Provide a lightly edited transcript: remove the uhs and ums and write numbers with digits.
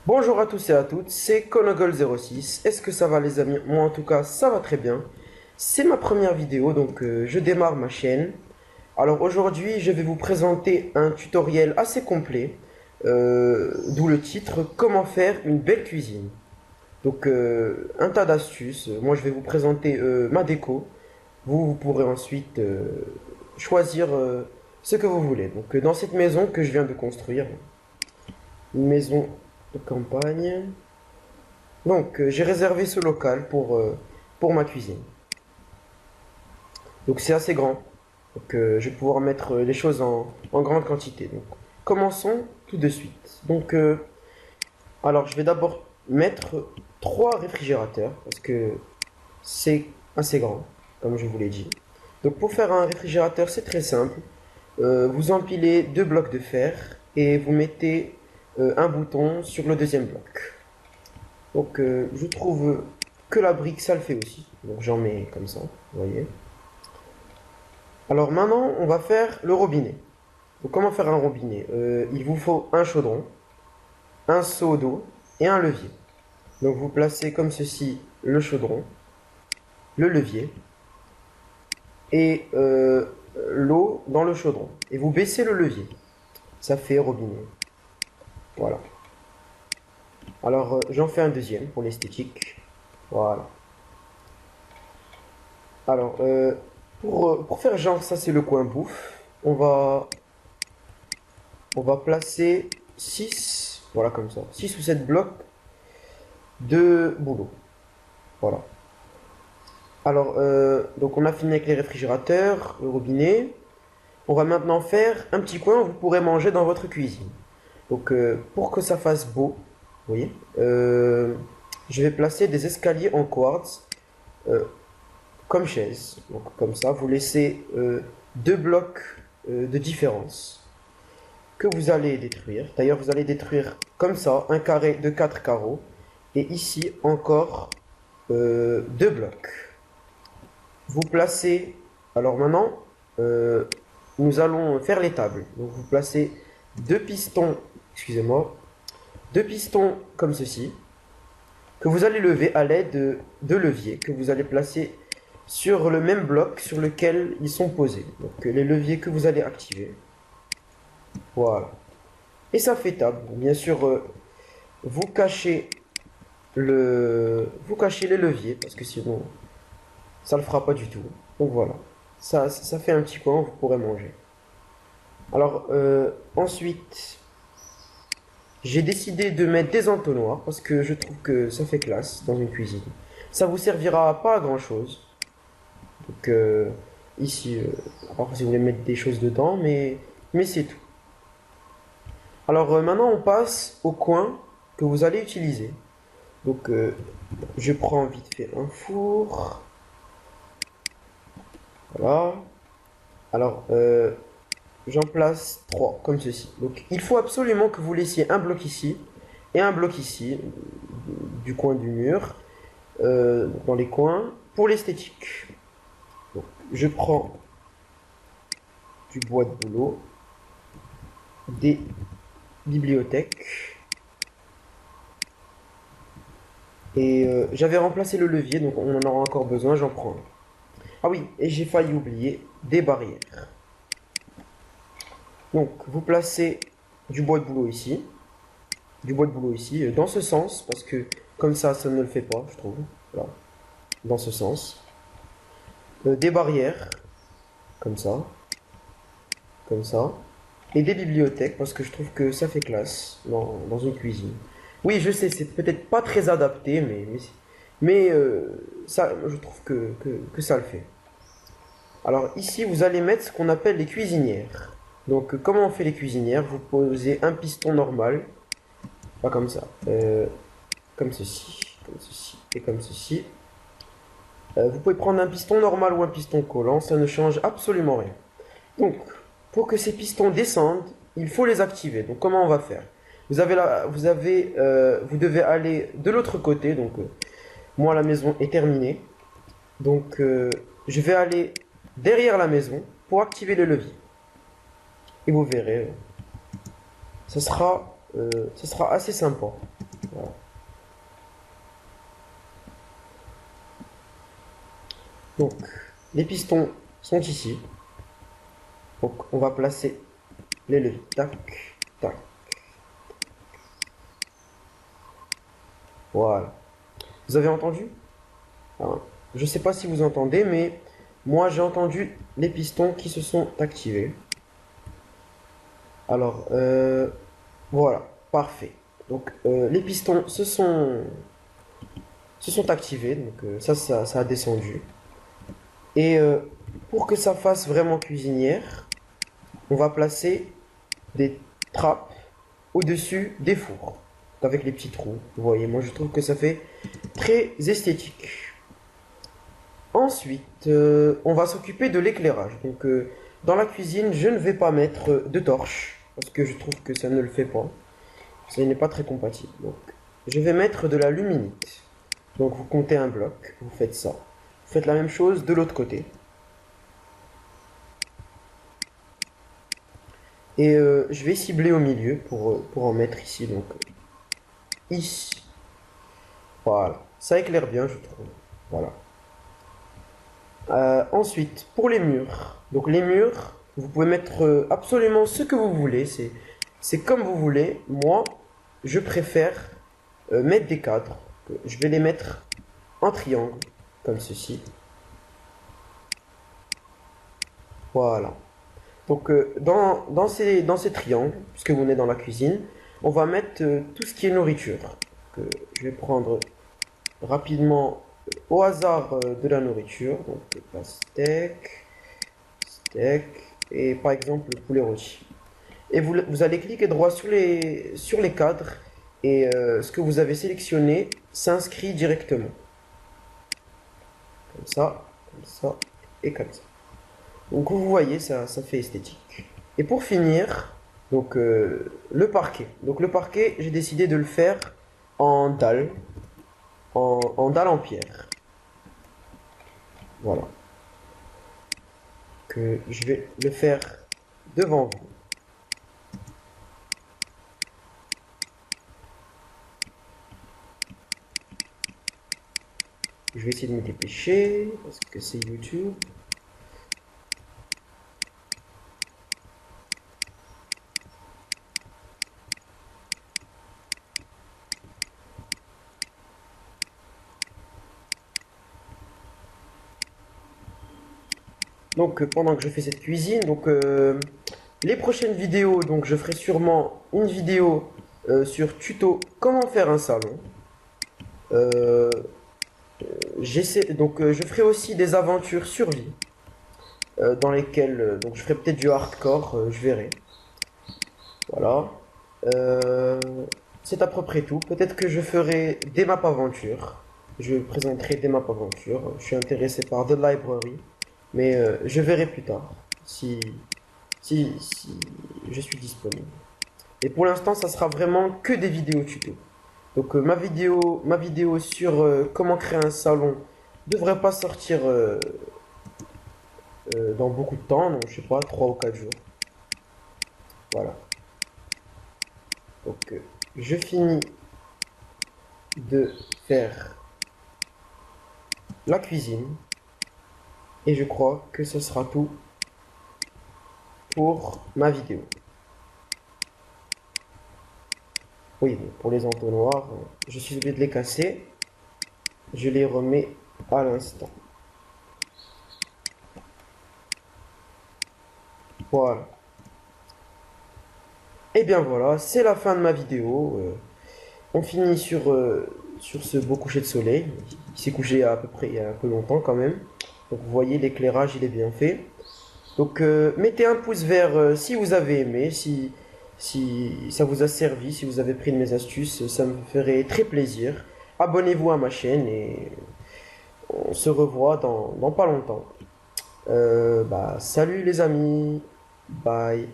Bonjour à tous et à toutes, c'est Konogol06. Est-ce que ça va les amis? Moi en tout cas ça va très bien. C'est ma première vidéo donc je démarre ma chaîne. Alors aujourd'hui je vais vous présenter un tutoriel assez complet, d'où le titre Comment faire une belle cuisine. Donc un tas d'astuces. Moi je vais vous présenter ma déco. Vous pourrez ensuite choisir ce que vous voulez. Donc dans cette maison que je viens de construire, une maison de campagne. Donc, j'ai réservé ce local pour ma cuisine. Donc, c'est assez grand. Donc, je vais pouvoir mettre les choses en grande quantité. Donc, commençons tout de suite. Donc, alors, je vais d'abord mettre trois réfrigérateurs parce que c'est assez grand, comme je vous l'ai dit. Donc, pour faire un réfrigérateur, c'est très simple. Vous empilez deux blocs de fer et vous mettez un bouton sur le deuxième bloc. Donc je trouve que la brique ça le fait aussi. Donc j'en mets comme ça, vous voyez. Alors maintenant on va faire le robinet. Donc comment faire un robinet? Il vous faut un chaudron, un seau d'eau et un levier. Donc vous placez comme ceci le chaudron, le levier et l'eau dans le chaudron. Et vous baissez le levier. Ça fait robinet. Voilà. Alors j'en fais un deuxième pour l'esthétique. Voilà. Alors, pour faire genre ça c'est le coin bouffe, on va placer 6 voilà comme ça, 6 ou 7 blocs de boulot. Voilà. Alors, donc on a fini avec les réfrigérateurs, le robinet. On va maintenant faire un petit coin où vous pourrez manger dans votre cuisine. Donc, pour que ça fasse beau, vous voyez, je vais placer des escaliers en quartz comme chaise. Donc, comme ça, vous laissez deux blocs de différence que vous allez détruire. D'ailleurs, vous allez détruire comme ça un carré de 4 carreaux. Et ici encore deux blocs. Vous placez. Alors maintenant, nous allons faire les tables. Donc vous placez deux pistons, excusez-moi, deux pistons comme ceci, que vous allez lever à l'aide de leviers que vous allez placer sur le même bloc sur lequel ils sont posés. Donc les leviers que vous allez activer. Voilà. Et ça fait table. Bien sûr, vous cachez les leviers parce que sinon ça le fera pas du tout. Donc voilà. Ça fait un petit coin où vous pourrez manger. Alors ensuite, j'ai décidé de mettre des entonnoirs parce que je trouve que ça fait classe dans une cuisine. Ça vous servira pas à grand chose. Donc ici, à part si vous voulez mettre des choses dedans, mais c'est tout. Alors maintenant, on passe au coin que vous allez utiliser. Donc je prends vite fait un four. Voilà. Alors j'en place trois comme ceci. Donc il faut absolument que vous laissiez un bloc ici et un bloc ici du coin du mur, dans les coins pour l'esthétique. Donc je prends du bois de bouleau, des bibliothèques et j'avais remplacé le levier donc on en aura encore besoin, j'en prends un. Ah oui, et j'ai failli oublier des barrières. Donc, vous placez du bois de bouleau ici, dans ce sens, parce que comme ça ne le fait pas, je trouve. Voilà, dans ce sens. Des barrières, comme ça, comme ça. Et des bibliothèques, parce que je trouve que ça fait classe dans une cuisine. Oui, je sais, c'est peut-être pas très adapté, mais ça, je trouve que ça le fait. Alors ici, vous allez mettre ce qu'on appelle les cuisinières. Donc, comment on fait les cuisinières? Vous posez un piston normal, pas comme ça, comme ceci et comme ceci. Vous pouvez prendre un piston normal ou un piston collant, ça ne change absolument rien. Donc, pour que ces pistons descendent, il faut les activer. Donc, comment on va faire? Vous devez aller de l'autre côté. Donc, moi, la maison est terminée. Donc, je vais aller derrière la maison pour activer le levier. Et vous verrez, ce sera assez sympa. Voilà. Donc, les pistons sont ici. Donc, on va placer les leviers. Tac, tac. Voilà. Vous avez entendu? Alors, je ne sais pas si vous entendez, mais moi j'ai entendu les pistons qui se sont activés. Alors, voilà, parfait. Donc, les pistons se sont activés, donc ça a descendu. Et pour que ça fasse vraiment cuisinière, on va placer des trappes au-dessus des fours, avec les petits trous. Vous voyez, moi je trouve que ça fait très esthétique. Ensuite, on va s'occuper de l'éclairage. Donc, dans la cuisine, je ne vais pas mettre de torche, parce que je trouve que ça ne le fait pas. Ça n'est pas très compatible. Donc, je vais mettre de la luminite. Donc, vous comptez un bloc, vous faites ça. Vous faites la même chose de l'autre côté. Et je vais cibler au milieu pour en mettre ici. Donc, ici. Voilà. Ça éclaire bien, je trouve. Voilà. Ensuite, pour les murs. Donc, les murs, vous pouvez mettre absolument ce que vous voulez. C'est comme vous voulez. Moi, je préfère mettre des cadres. Je vais les mettre en triangle, comme ceci. Voilà. Donc, dans ces triangles, puisque on est dans la cuisine, on va mettre tout ce qui est nourriture. Donc, je vais prendre rapidement au hasard de la nourriture. Donc, la steak, steak et par exemple le poulet rôti. Et vous allez cliquer droit sur les cadres et ce que vous avez sélectionné s'inscrit directement. Comme ça et comme ça. Donc vous voyez, ça fait esthétique. Et pour finir, donc le parquet. Donc le parquet, j'ai décidé de le faire en dalle, en dalle en pierre. Voilà. Que je vais le faire devant vous. Je vais essayer de me dépêcher parce que c'est YouTube. Donc pendant que je fais cette cuisine, donc les prochaines vidéos, donc je ferai sûrement une vidéo sur tuto comment faire un salon. Euh, je ferai aussi des aventures survie dans lesquelles donc je ferai peut-être du hardcore, je verrai. Voilà. Euh, c'est à peu près tout. Peut-être que je ferai des maps aventures. Je présenterai des maps aventures. Je suis intéressé par The Library, mais je verrai plus tard si je suis disponible. Et pour l'instant, ça sera vraiment que des vidéos tuto. Donc ma vidéo sur comment créer un salon devrait pas sortir dans beaucoup de temps, donc je sais pas, 3 ou 4 jours. Voilà. Donc je finis de faire la cuisine et je crois que ce sera tout pour ma vidéo. Oui, pour les entonnoirs, je suis obligé de les casser. Je les remets à l'instant. Voilà. Et bien voilà, c'est la fin de ma vidéo. On finit sur ce beau coucher de soleil. Il s'est couché à peu près il y a un peu longtemps quand même. Donc vous voyez, l'éclairage, il est bien fait. Donc mettez un pouce vert si vous avez aimé, si ça vous a servi, si vous avez pris de mes astuces, ça me ferait très plaisir. Abonnez-vous à ma chaîne et on se revoit dans pas longtemps. Salut les amis, bye.